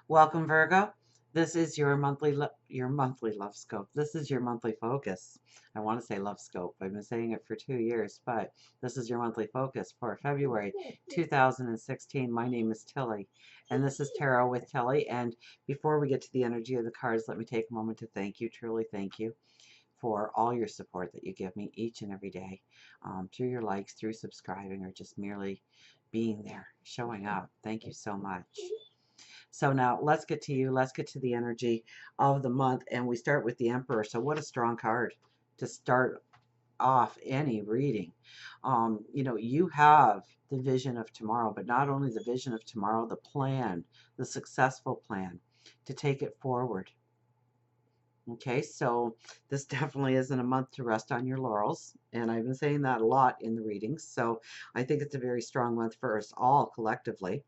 Welcome, Virgo. This is your monthly love scope. This is your monthly focus. I want to say love scope. I've been saying it for 2 years, but this is your monthly focus for February 2016. My name is Tilly, and this is Tarot with Tilly. And before we get to the energy of the cards, let me take a moment to thank you, truly thank you, for all your support that you give me each and every day, through your likes, through subscribing, or just merely being there, showing up. Thank you so much. So now let's get to you. Let's get to the energy of the month. And we start with the Emperor. So what a strong card to start off any reading. You have the vision of tomorrow, but not only the vision of tomorrow, the plan, the successful plan to take it forward. Okay, so this definitely isn't a month to rest on your laurels. And I've been saying that a lot in the readings. So I think it's a very strong month for us all collectively,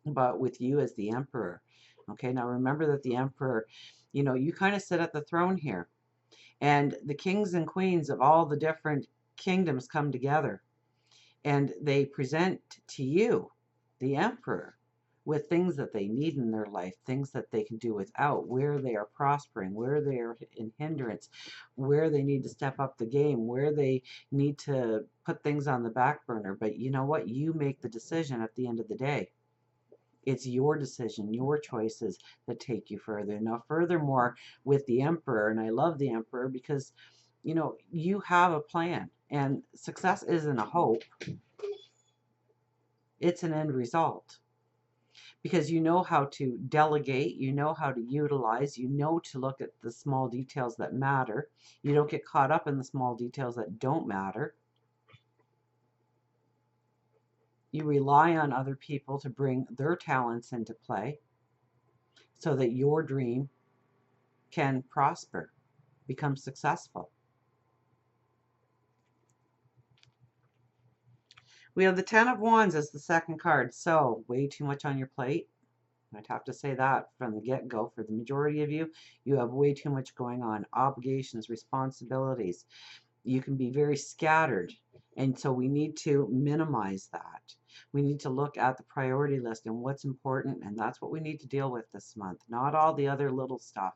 but with you as the Emperor. Okay, now remember that the Emperor, you kind of sit at the throne here, and the kings and queens of all the different kingdoms come together and they present to you, the Emperor, with things that they need in their life, things that they can do without, where they are prospering, where they are in hindrance, where they need to step up the game, where they need to put things on the back burner. But you know what? You make the decision at the end of the day. It's your decision, your choices that take you further. Now, furthermore, with the Emperor, and I love the Emperor because, you have a plan, and success isn't a hope, it's an end result. Because you know how to delegate, you know how to utilize, you know to look at the small details that matter. You don't get caught up in the small details that don't matter. You rely on other people to bring their talents into play so that your dream can prosper, become successful. We have the Ten of Wands as the second card. So, way too much on your plate. I'd have to say that from the get-go. For the majority of you, you have way too much going on. Obligations, responsibilities. You can be very scattered. And so we need to minimize that. We need to look at the priority list and what's important, and that's what we need to deal with this month. Not all the other little stuff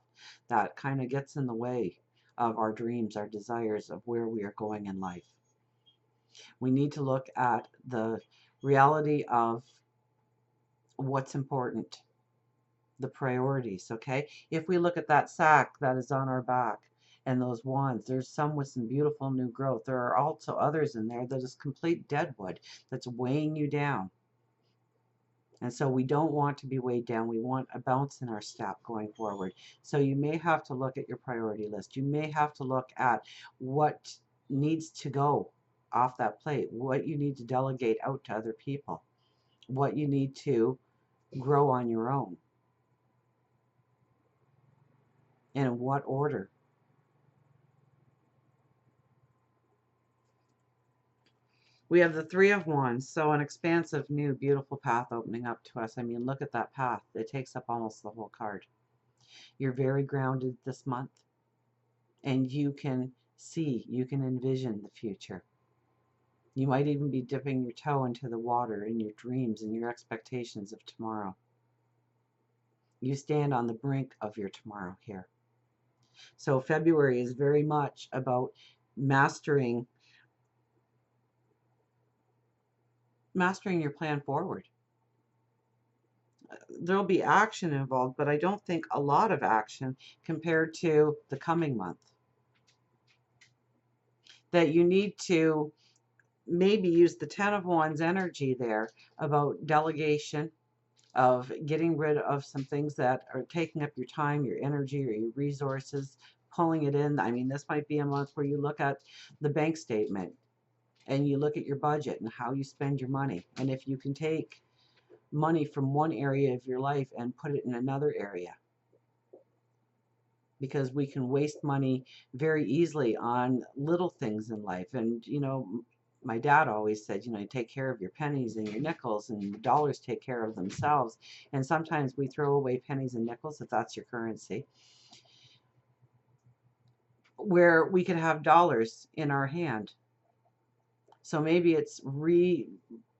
that kind of gets in the way of our dreams, our desires, of where we are going in life. We need to look at the reality of what's important, the priorities, okay? If we look at that sack that is on our back and those wands, there's some with some beautiful new growth. There are also others in there that is complete deadwood that's weighing you down. And so we don't want to be weighed down. We want a bounce in our step going forward. So you may have to look at your priority list. You may have to look at what needs to go off that plate, what you need to delegate out to other people, what you need to grow on your own, and in what order. We have the Three of Wands, so an expansive, new, beautiful path opening up to us. I mean, look at that path. It takes up almost the whole card. You're very grounded this month, and you can see, you can envision the future. You might even be dipping your toe into the water in your dreams and your expectations of tomorrow. You stand on the brink of your tomorrow here. So February is very much about mastering your plan forward. There'll be action involved, but I don't think a lot of action compared to the coming month. That you need to maybe use the Ten of Wands energy there about delegation, of getting rid of some things that are taking up your time, your energy, or your resources, pulling it in. I mean, this might be a month where you look at the bank statement and you look at your budget and how you spend your money. And if you can take money from one area of your life and put it in another area, because we can waste money very easily on little things in life. And, my dad always said, you take care of your pennies and your nickels, and the dollars take care of themselves. And sometimes we throw away pennies and nickels, if that's your currency, where we could have dollars in our hand. So maybe it's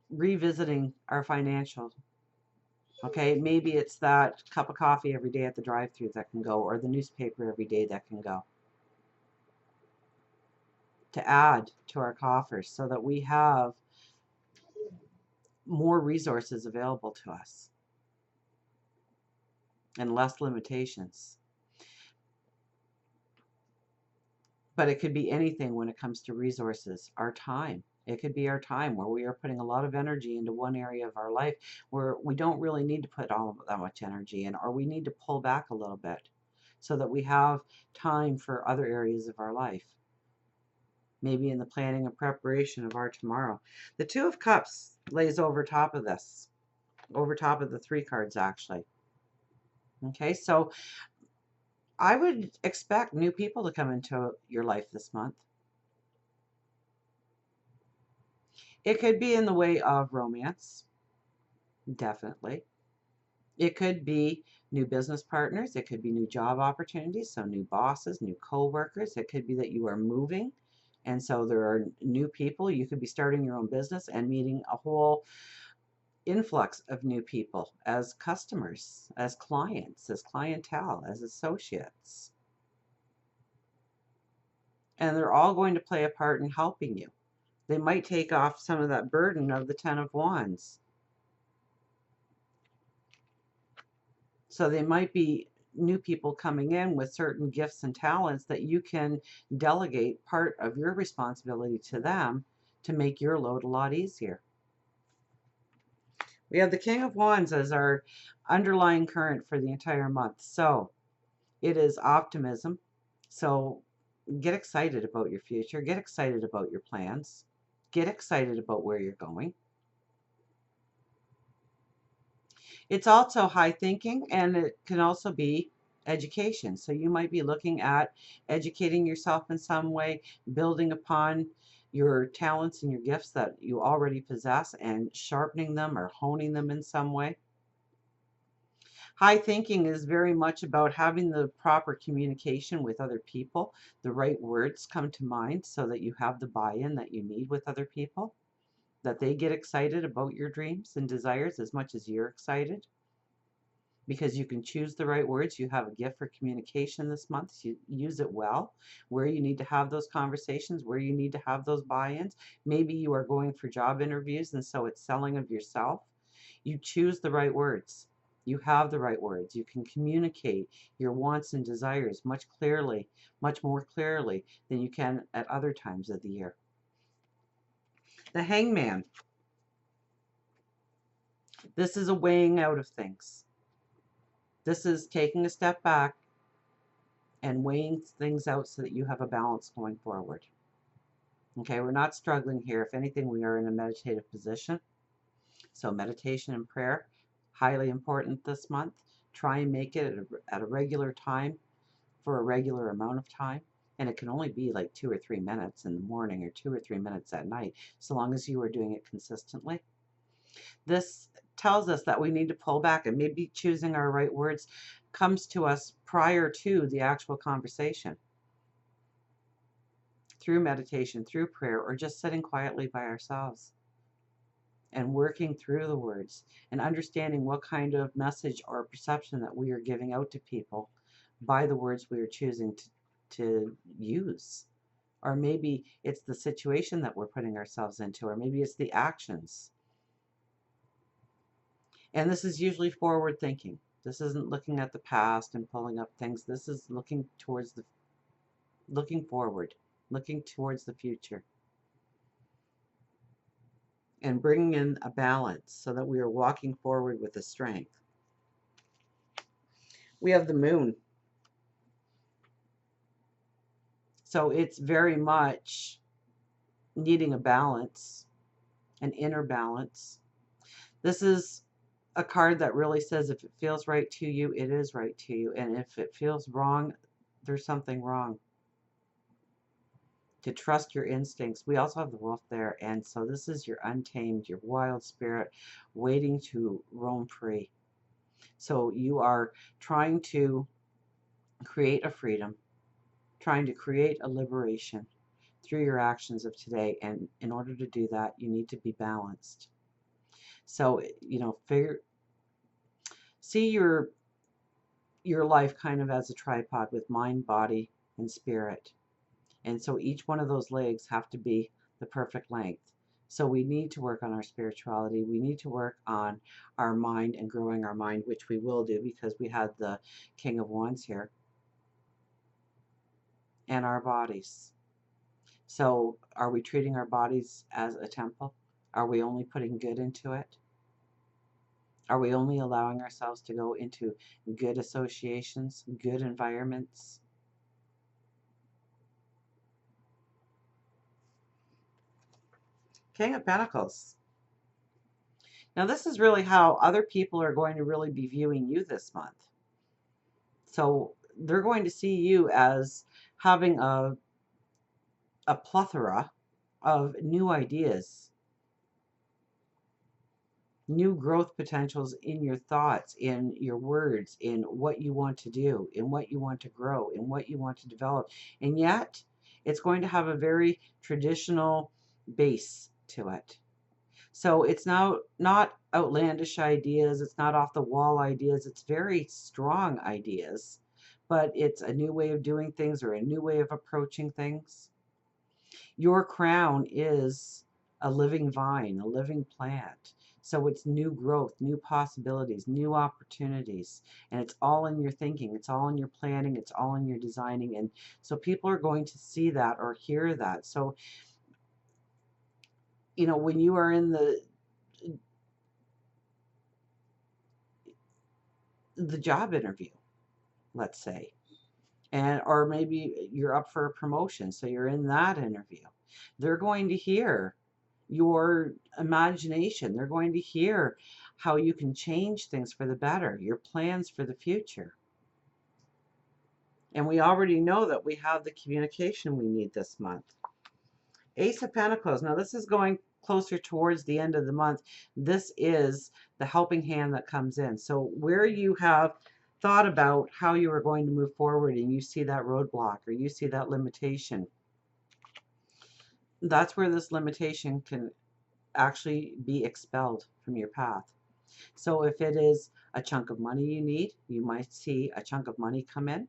revisiting our financial Okay, maybe it's that cup of coffee every day at the drive-thru that can go, or the newspaper every day that can go, to add to our coffers so that we have more resources available to us and less limitations. But it could be anything when it comes to resources. Our time. It could be our time where we are putting a lot of energy into one area of our life where we don't really need to put all of that much energy in, or we need to pull back a little bit so that we have time for other areas of our life. Maybe in the planning and preparation of our tomorrow. The Two of Cups lays over top of this, over top of the three cards actually. Okay, so I would expect new people to come into your life this month. It could be in the way of romance, definitely. It could be new business partners. It could be new job opportunities, so new bosses, new co-workers. It could be that you are moving, and so there are new people. You could be starting your own business and meeting a whole influx of new people as customers, as clients, as clientele, as associates. And they're all going to play a part in helping you. They might take off some of that burden of the Ten of Wands. So they might be new people coming in with certain gifts and talents that you can delegate part of your responsibility to them to make your load a lot easier. We have the King of Wands as our underlying current for the entire month. So it is optimism. So get excited about your future. Get excited about your plans. Get excited about where you're going. It's also high thinking, and it can also be education. So you might be looking at educating yourself in some way, building upon your talents and your gifts that you already possess and sharpening them or honing them in some way. High thinking is very much about having the proper communication with other people. The right words come to mind so that you have the buy-in that you need with other people, that they get excited about your dreams and desires as much as you're excited. Because you can choose the right words. You have a gift for communication this month. So you use it well. Where you need to have those conversations, where you need to have those buy-ins. Maybe you are going for job interviews and so it's selling of yourself. You choose the right words. You have the right words. You can communicate your wants and desires much clearly, much more clearly than you can at other times of the year. The Hangman. This is a weighing out of things. This is taking a step back and weighing things out so that you have a balance going forward. Okay, we're not struggling here. If anything, we are in a meditative position. So meditation and prayer, highly important this month. Try and make it at a regular time for a regular amount of time. And it can only be like 2 or 3 minutes in the morning or 2 or 3 minutes at night, so long as you are doing it consistently. This tells us that we need to pull back, and maybe choosing our right words comes to us prior to the actual conversation, through meditation, through prayer, or just sitting quietly by ourselves and working through the words and understanding what kind of message or perception that we are giving out to people by the words we are choosing to use. Or maybe it's the situation that we're putting ourselves into, or maybe it's the actions. And this is usually forward thinking. This isn't looking at the past and pulling up things. This is looking forward, looking towards the future, and bringing in a balance so that we are walking forward with a strength. We have the moon. So it's very much needing a balance, an inner balance. This is a card that really says if it feels right to you, it is right to you. And if it feels wrong, there's something wrong. To trust your instincts. We also have the wolf there. And so this is your untamed, your wild spirit waiting to roam free. So you are trying to create a freedom, trying to create a liberation through your actions of today. And in order to do that, you need to be balanced. So, see your life kind of as a tripod with mind, body, and spirit. And so each one of those legs have to be the perfect length. So we need to work on our spirituality. We need to work on our mind and growing our mind, which we will do because we had the King of Wands here, and our bodies. So are we treating our bodies as a temple? Are we only putting good into it? Are we only allowing ourselves to go into good associations, good environments? King of Pentacles. Now this is really how other people are going to really be viewing you this month. So they're going to see you as having a plethora of new ideas, new growth potentials in your thoughts, in your words, in what you want to do, in what you want to grow, in what you want to develop. And yet, it's going to have a very traditional base to it. So it's now not outlandish ideas, it's not off the wall ideas, it's very strong ideas, but it's a new way of doing things or a new way of approaching things. Your crown is a living vine, a living plant. So it's new growth, new possibilities, new opportunities. And it's all in your thinking, it's all in your planning, it's all in your designing. And so people are going to see that or hear that. So, you know, when you are in the job interview, let's say, and or maybe you're up for a promotion, so you're in that interview, they're going to hear your imagination, they're going to hear how you can change things for the better, your plans for the future. And we already know that we have the communication we need this month. Ace of Pentacles. Now this is going closer towards the end of the month. This is the helping hand that comes in. So where you have thought about how you are going to move forward and you see that roadblock or you see that limitation, that's where this limitation can actually be expelled from your path. So if it is a chunk of money you need, you might see a chunk of money come in.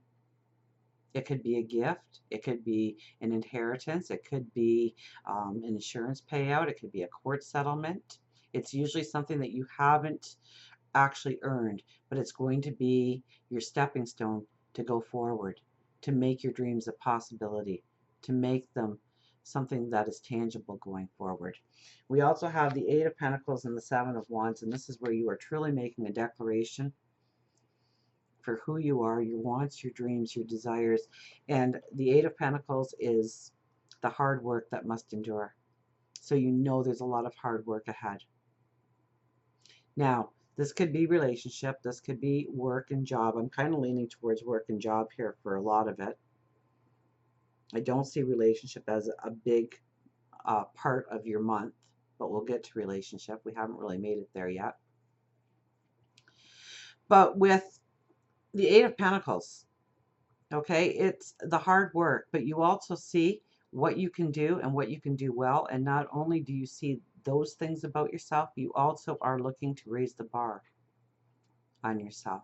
It could be a gift. It could be an inheritance. It could be an insurance payout. It could be a court settlement. It's usually something that you haven't actually earned, but it's going to be your stepping stone to go forward, to make your dreams a possibility, to make them something that is tangible going forward. We also have the Eight of Pentacles and the Seven of Wands, and this is where you are truly making a declaration for who you are, your wants, your dreams, your desires. And the Eight of Pentacles is the hard work that must endure. So you know there's a lot of hard work ahead. Now, this could be relationship, this could be work and job. I'm kind of leaning towards work and job here for a lot of it. I don't see relationship as a big part of your month, but we'll get to relationship. We haven't really made it there yet. But with the Eight of Pentacles, okay, it's the hard work, but you also see what you can do and what you can do well. And not only do you see those things about yourself, you also are looking to raise the bar on yourself,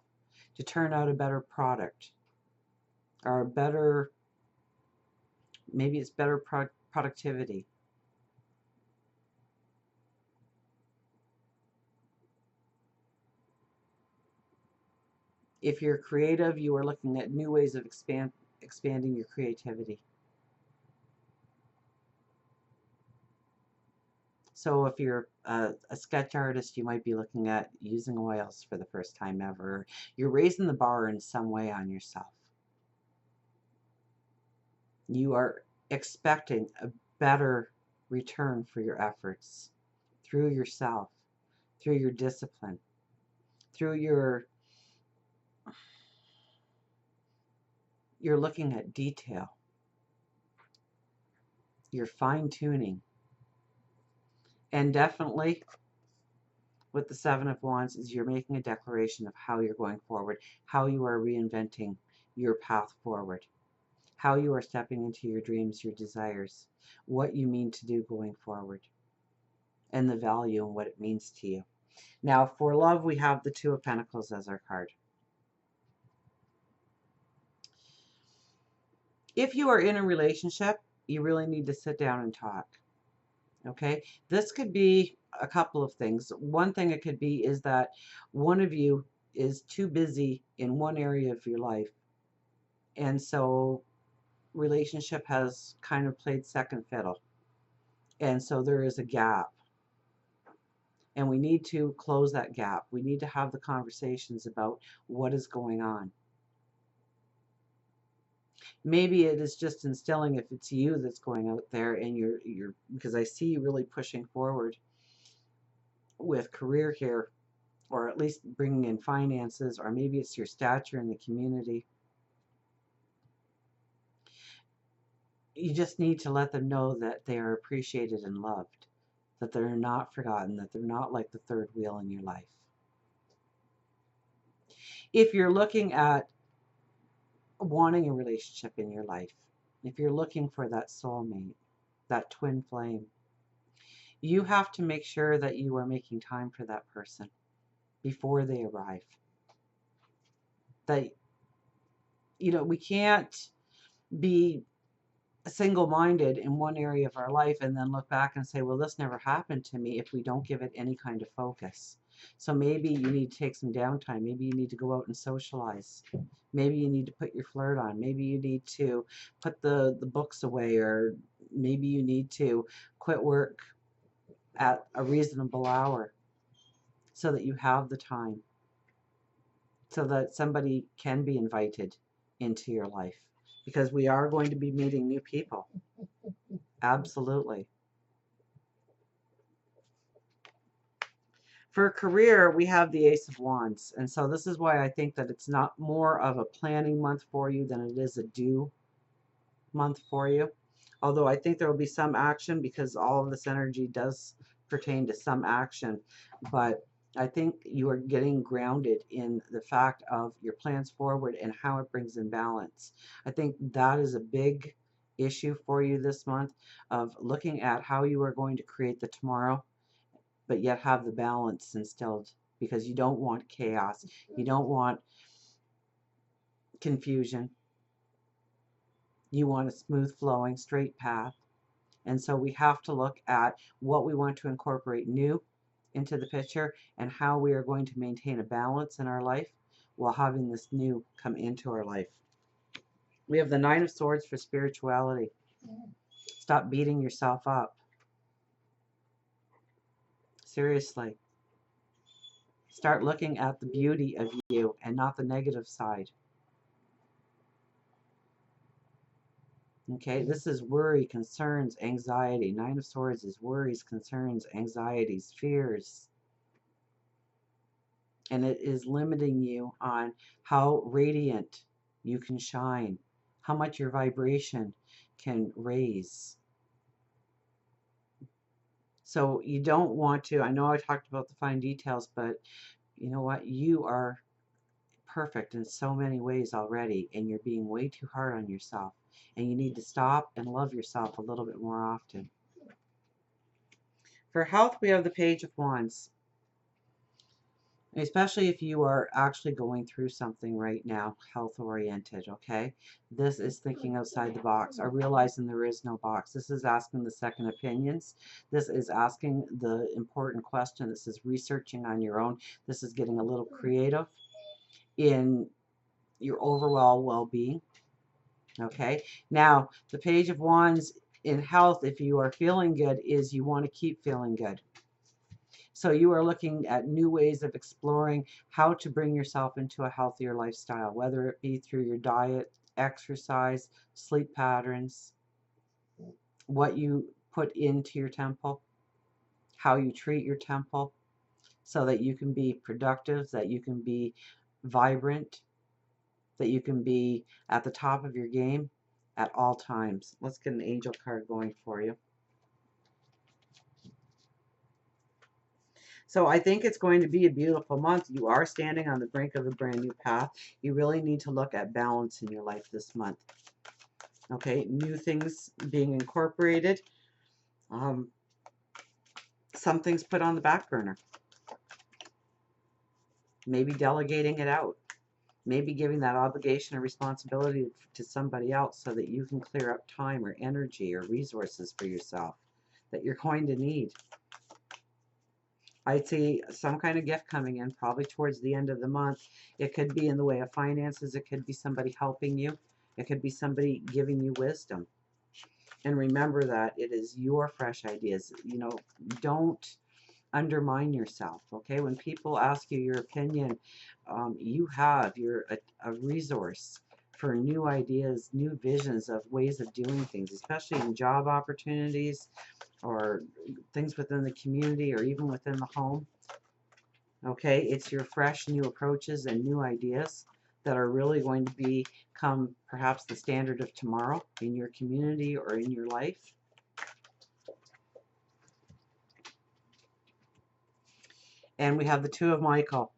to turn out a better product or a better, maybe it's better productivity. If you're creative, you are looking at new ways of expanding your creativity. So if you're a sketch artist, you might be looking at using oils for the first time ever. You're raising the bar in some way on yourself. You are expecting a better return for your efforts through yourself, through your discipline, through you're looking at detail, you're fine-tuning. And definitely with the Seven of Wands is you're making a declaration of how you're going forward, how you are reinventing your path forward, how you are stepping into your dreams, your desires, what you mean to do going forward, and the value and what it means to you. Now, for love, we have the Two of Pentacles as our card. If you are in a relationship, you really need to sit down and talk. Okay, this could be a couple of things. One thing it could be is that one of you is too busy in one area of your life, and so relationship has kind of played second fiddle, and so there is a gap, and we need to close that gap. We need to have the conversations about what is going on. Maybe it is just instilling, if it's you that's going out there and you're because I see you really pushing forward with career here, or at least bringing in finances, or maybe it's your stature in the community. You just need to let them know that they are appreciated and loved, that they're not forgotten, that they're not like the third wheel in your life. If you're looking at wanting a relationship in your life, if you're looking for that soulmate, that twin flame, you have to make sure that you are making time for that person before they arrive. That, we can't be single-minded in one area of our life and then look back and say, well, this never happened to me, if we don't give it any kind of focus. So maybe you need to take some downtime. Maybe you need to go out and socialize. Maybe you need to put your flirt on. Maybe you need to put the books away, or maybe you need to quit work at a reasonable hour so that you have the time, so that somebody can be invited into your life, because we are going to be meeting new people. Absolutely. For career, we have the Ace of Wands. And so this is why I think that it's not more of a planning month for you than it is a do month for you. Although I think there will be some action, because all of this energy does pertain to some action. But I think you are getting grounded in the fact of your plans forward and how it brings in balance. I think that is a big issue for you this month, of looking at how you are going to create the tomorrow, but yet have the balance instilled, because you don't want chaos. You don't want confusion. You want a smooth flowing, straight path. And so we have to look at what we want to incorporate new into the picture, and how we are going to maintain a balance in our life while having this new come into our life. We have the Nine of Swords for spirituality. Stop beating yourself up. Seriously. Start looking at the beauty of you and not the negative side. Okay, this is worry, concerns, anxiety. Nine of Swords is worries, concerns, anxieties, fears. And it is limiting you on how radiant you can shine, how much your vibration can raise. So you don't want to, I know I talked about the fine details, but you know what? You are perfect in so many ways already, and you're being way too hard on yourself. And you need to stop and love yourself a little bit more often. For health, we have the Page of Wands. Especially if you are actually going through something right now, health oriented, okay? This is thinking outside the box, or realizing there is no box. This is asking the second opinions. This is asking the important question. This is researching on your own. This is getting a little creative in your overall well-being, okay? Now, the Page of Wands in health, if you are feeling good, is you want to keep feeling good. So you are looking at new ways of exploring how to bring yourself into a healthier lifestyle, whether it be through your diet, exercise, sleep patterns, what you put into your temple, how you treat your temple, so that you can be productive, that you can be vibrant, that you can be at the top of your game at all times. Let's get an angel card going for you. So I think it's going to be a beautiful month. You are standing on the brink of a brand new path. You really need to look at balance in your life this month. Okay, new things being incorporated. Some things put on the back burner. Maybe delegating it out. Maybe giving that obligation or responsibility to somebody else so that you can clear up time or energy or resources for yourself that you're going to need. I see some kind of gift coming in probably towards the end of the month. It could be in the way of finances. It could be somebody helping you. It could be somebody giving you wisdom. And remember that it is your fresh ideas. You know, don't undermine yourself, okay? When people ask you your opinion, you're a resource for new ideas, new visions of ways of doing things, especially in job opportunities or things within the community or even within the home. Okay, it's your fresh new approaches and new ideas that are really going to become perhaps the standard of tomorrow in your community or in your life. And we have the Two of Michael.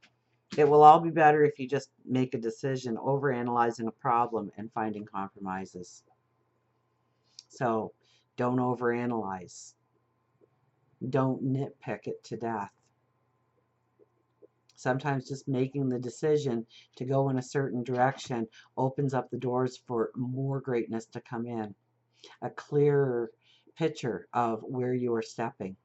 It will all be better if you just make a decision, overanalyzing a problem and finding compromises. So don't overanalyze. Don't nitpick it to death. Sometimes just making the decision to go in a certain direction opens up the doors for more greatness to come in. A clearer picture of where you are stepping.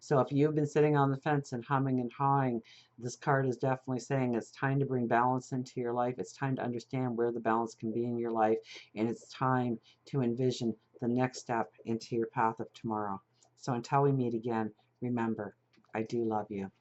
So if you've been sitting on the fence and humming and hawing, this card is definitely saying it's time to bring balance into your life. It's time to understand where the balance can be in your life. And it's time to envision the next step into your path of tomorrow. So until we meet again, remember, I do love you.